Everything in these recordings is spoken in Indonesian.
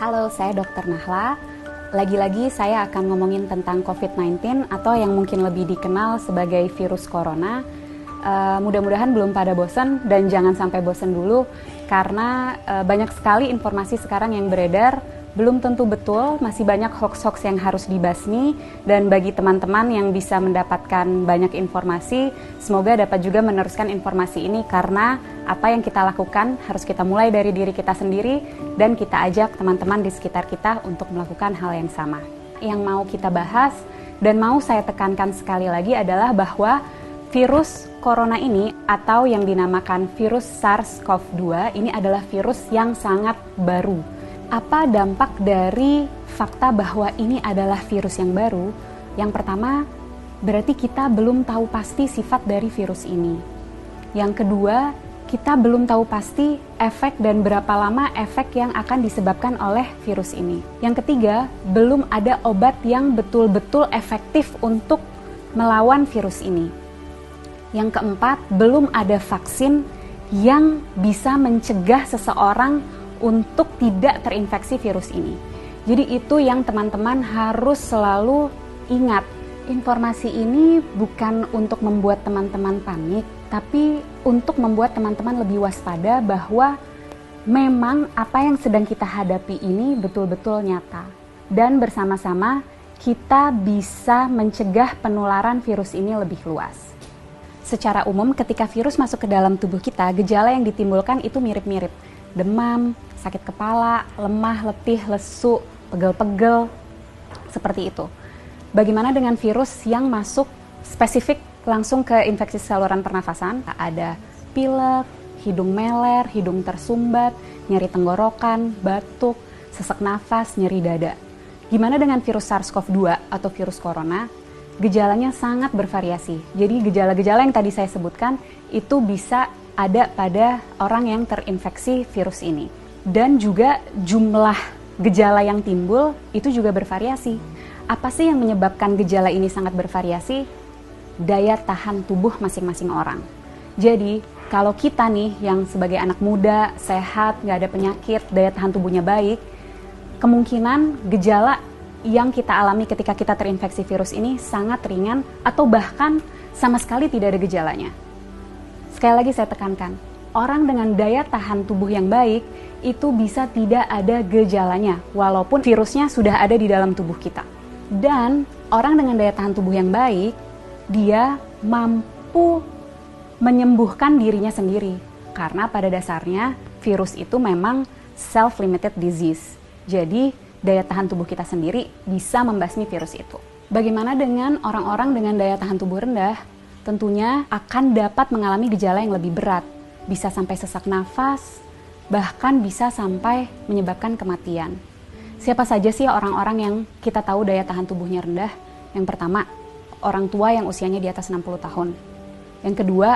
Halo, saya Dr. Nahla. Lagi-lagi saya akan ngomongin tentang COVID-19 atau yang mungkin lebih dikenal sebagai virus corona. Mudah-mudahan belum pada bosan dan jangan sampai bosan dulu karena banyak sekali informasi sekarang yang beredar, belum tentu betul, masih banyak hoax-hoax yang harus dibasmi, dan bagi teman-teman yang bisa mendapatkan banyak informasi, semoga dapat juga meneruskan informasi ini karena apa yang kita lakukan harus kita mulai dari diri kita sendiri dan kita ajak teman-teman di sekitar kita untuk melakukan hal yang sama. Yang mau kita bahas dan mau saya tekankan sekali lagi adalah bahwa virus corona ini atau yang dinamakan virus SARS-CoV-2 ini adalah virus yang sangat baru. Apa dampak dari fakta bahwa ini adalah virus yang baru? Yang pertama, berarti kita belum tahu pasti sifat dari virus ini. Yang kedua, kita belum tahu pasti efek dan berapa lama efek yang akan disebabkan oleh virus ini. Yang ketiga, belum ada obat yang betul-betul efektif untuk melawan virus ini. Yang keempat, belum ada vaksin yang bisa mencegah seseorang untuk tidak terinfeksi virus ini. Jadi itu yang teman-teman harus selalu ingat. Informasi ini bukan untuk membuat teman-teman panik, tapi untuk membuat teman-teman lebih waspada bahwa memang apa yang sedang kita hadapi ini betul-betul nyata. Dan bersama-sama kita bisa mencegah penularan virus ini lebih luas. Secara umum ketika virus masuk ke dalam tubuh kita, gejala yang ditimbulkan itu mirip-mirip. Demam, sakit kepala, lemah, letih, lesu, pegel-pegel, seperti itu. Bagaimana dengan virus yang masuk spesifik langsung ke infeksi saluran pernafasan? Ada pilek, hidung meler, hidung tersumbat, nyeri tenggorokan, batuk, sesak nafas, nyeri dada. Gimana dengan virus SARS-CoV-2 atau virus corona? Gejalanya sangat bervariasi. Jadi gejala-gejala yang tadi saya sebutkan itu bisa ada pada orang yang terinfeksi virus ini. Dan juga jumlah gejala yang timbul itu juga bervariasi. Apa sih yang menyebabkan gejala ini sangat bervariasi? Daya tahan tubuh masing-masing orang. Jadi kalau kita nih yang sebagai anak muda, sehat, nggak ada penyakit, daya tahan tubuhnya baik, kemungkinan gejala yang kita alami ketika kita terinfeksi virus ini sangat ringan atau bahkan sama sekali tidak ada gejalanya. Sekali lagi saya tekankan, orang dengan daya tahan tubuh yang baik itu bisa tidak ada gejalanya walaupun virusnya sudah ada di dalam tubuh kita. Dan orang dengan daya tahan tubuh yang baik, dia mampu menyembuhkan dirinya sendiri karena pada dasarnya virus itu memang self-limited disease. Jadi daya tahan tubuh kita sendiri bisa membasmi virus itu. Bagaimana dengan orang-orang dengan daya tahan tubuh rendah? Tentunya akan dapat mengalami gejala yang lebih berat. Bisa sampai sesak nafas, bahkan bisa sampai menyebabkan kematian. Siapa saja sih orang-orang yang kita tahu daya tahan tubuhnya rendah? Yang pertama, orang tua yang usianya di atas 60 tahun. Yang kedua,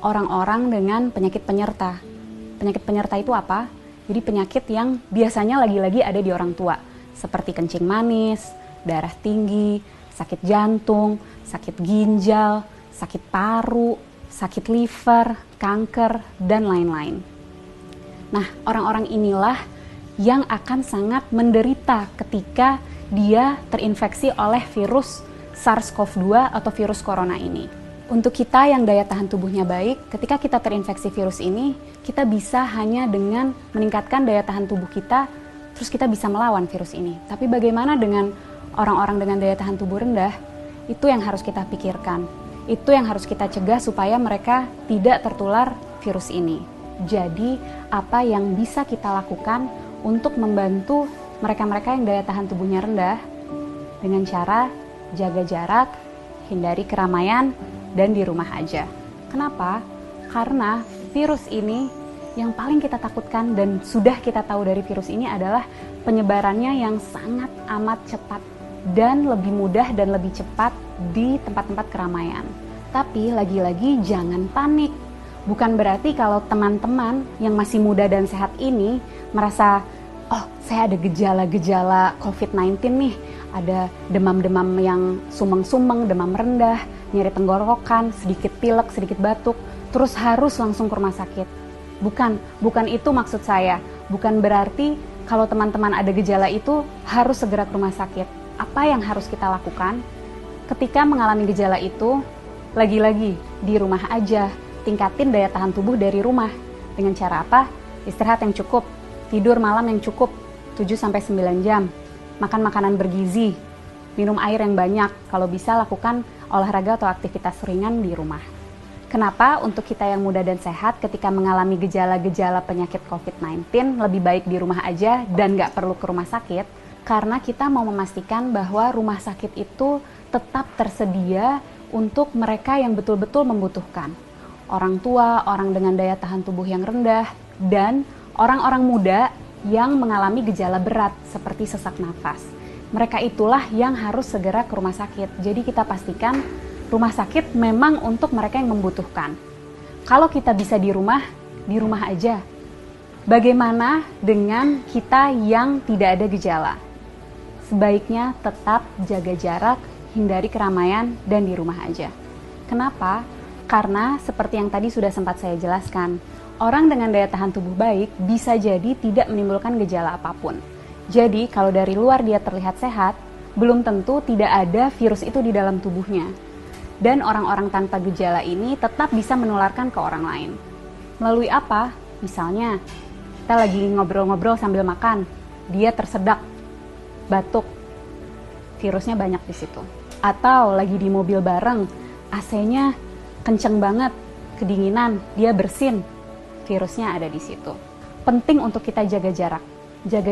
orang-orang dengan penyakit penyerta. Penyakit penyerta itu apa? Jadi penyakit yang biasanya lagi-lagi ada di orang tua, seperti kencing manis, darah tinggi, sakit jantung, sakit ginjal, sakit paru, sakit liver, kanker, dan lain-lain. Nah, orang-orang inilah yang akan sangat menderita ketika dia terinfeksi oleh virus SARS-CoV-2 atau virus corona ini. Untuk kita yang daya tahan tubuhnya baik, ketika kita terinfeksi virus ini, kita bisa hanya dengan meningkatkan daya tahan tubuh kita, terus kita bisa melawan virus ini. Tapi bagaimana dengan orang-orang dengan daya tahan tubuh rendah? Itu yang harus kita pikirkan. Itu yang harus kita cegah supaya mereka tidak tertular virus ini. Jadi, apa yang bisa kita lakukan untuk membantu mereka-mereka yang daya tahan tubuhnya rendah? Dengan cara jaga jarak, hindari keramaian, dan di rumah aja. Kenapa? Karena virus ini yang paling kita takutkan dan sudah kita tahu dari virus ini adalah penyebarannya yang sangat amat cepat dan lebih mudah dan lebih cepat di tempat-tempat keramaian. Tapi lagi-lagi jangan panik. Bukan berarti kalau teman-teman yang masih muda dan sehat ini merasa, oh saya ada gejala-gejala COVID-19 nih, ada demam-demam yang sumeng-sumeng, demam rendah, nyeri tenggorokan, sedikit pilek, sedikit batuk, terus harus langsung ke rumah sakit. Bukan itu maksud saya. Bukan berarti kalau teman-teman ada gejala itu harus segera ke rumah sakit. Apa yang harus kita lakukan? Ketika mengalami gejala itu, lagi-lagi di rumah aja, tingkatin daya tahan tubuh dari rumah. Dengan cara apa? Istirahat yang cukup, tidur malam yang cukup, 7-9 jam, makan makanan bergizi, minum air yang banyak, kalau bisa lakukan olahraga atau aktivitas ringan di rumah. Kenapa untuk kita yang muda dan sehat ketika mengalami gejala-gejala penyakit COVID-19 lebih baik di rumah aja dan nggak perlu ke rumah sakit? Karena kita mau memastikan bahwa rumah sakit itu tetap tersedia untuk mereka yang betul-betul membutuhkan. Orang tua, orang dengan daya tahan tubuh yang rendah, dan orang-orang muda yang mengalami gejala berat seperti sesak nafas. Mereka itulah yang harus segera ke rumah sakit. Jadi kita pastikan rumah sakit memang untuk mereka yang membutuhkan. Kalau kita bisa di rumah aja. Bagaimana dengan kita yang tidak ada gejala? Sebaiknya tetap jaga jarak, hindari keramaian, dan di rumah aja. Kenapa? Karena seperti yang tadi sudah sempat saya jelaskan, orang dengan daya tahan tubuh baik bisa jadi tidak menimbulkan gejala apapun. Jadi kalau dari luar dia terlihat sehat, belum tentu tidak ada virus itu di dalam tubuhnya. Dan orang-orang tanpa gejala ini tetap bisa menularkan ke orang lain. Melalui apa? Misalnya, kita lagi ngobrol-ngobrol sambil makan, dia tersedak, batuk, virusnya banyak di situ. Atau lagi di mobil bareng, AC-nya kenceng banget, kedinginan, dia bersin, virusnya ada di situ. Penting untuk kita jaga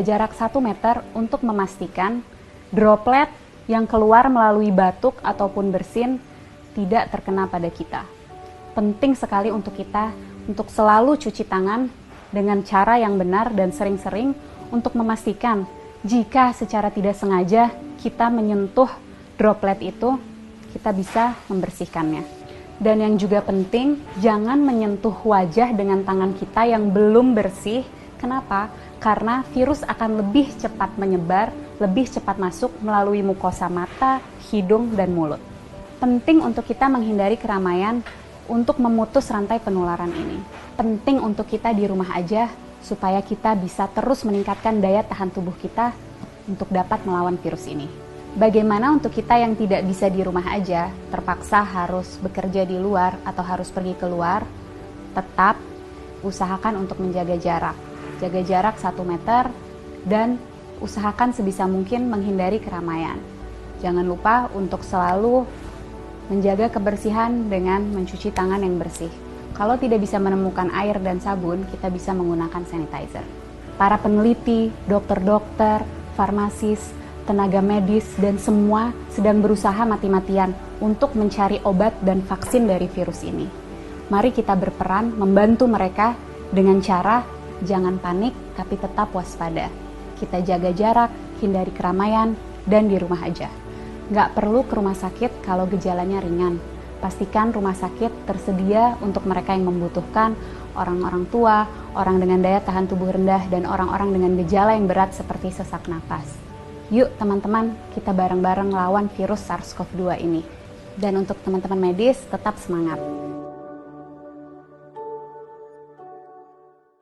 jarak 1 meter untuk memastikan droplet yang keluar melalui batuk ataupun bersin tidak terkena pada kita. Penting sekali untuk kita untuk selalu cuci tangan dengan cara yang benar dan sering-sering untuk memastikan jika secara tidak sengaja kita menyentuh droplet itu, kita bisa membersihkannya. Dan yang juga penting, jangan menyentuh wajah dengan tangan kita yang belum bersih. Kenapa? Karena virus akan lebih cepat menyebar, lebih cepat masuk melalui mukosa mata, hidung, dan mulut. Penting untuk kita menghindari keramaian untuk memutus rantai penularan ini. Penting untuk kita di rumah aja supaya kita bisa terus meningkatkan daya tahan tubuh kita untuk dapat melawan virus ini. Bagaimana untuk kita yang tidak bisa di rumah aja, terpaksa harus bekerja di luar atau harus pergi keluar, tetap usahakan untuk menjaga jarak. Jaga jarak 1 meter dan usahakan sebisa mungkin menghindari keramaian. Jangan lupa untuk selalu menjaga kebersihan dengan mencuci tangan yang bersih. Kalau tidak bisa menemukan air dan sabun, kita bisa menggunakan sanitizer. Para peneliti, dokter-dokter, farmasis, tenaga medis, dan semua sedang berusaha mati-matian untuk mencari obat dan vaksin dari virus ini. Mari kita berperan membantu mereka dengan cara jangan panik tapi tetap waspada. Kita jaga jarak, hindari keramaian, dan di rumah aja. Nggak perlu ke rumah sakit kalau gejalanya ringan. Pastikan rumah sakit tersedia untuk mereka yang membutuhkan, orang-orang tua, orang dengan daya tahan tubuh rendah, dan orang-orang dengan gejala yang berat seperti sesak napas. Yuk teman-teman, kita bareng-bareng lawan virus SARS-CoV-2 ini. Dan untuk teman-teman medis, tetap semangat.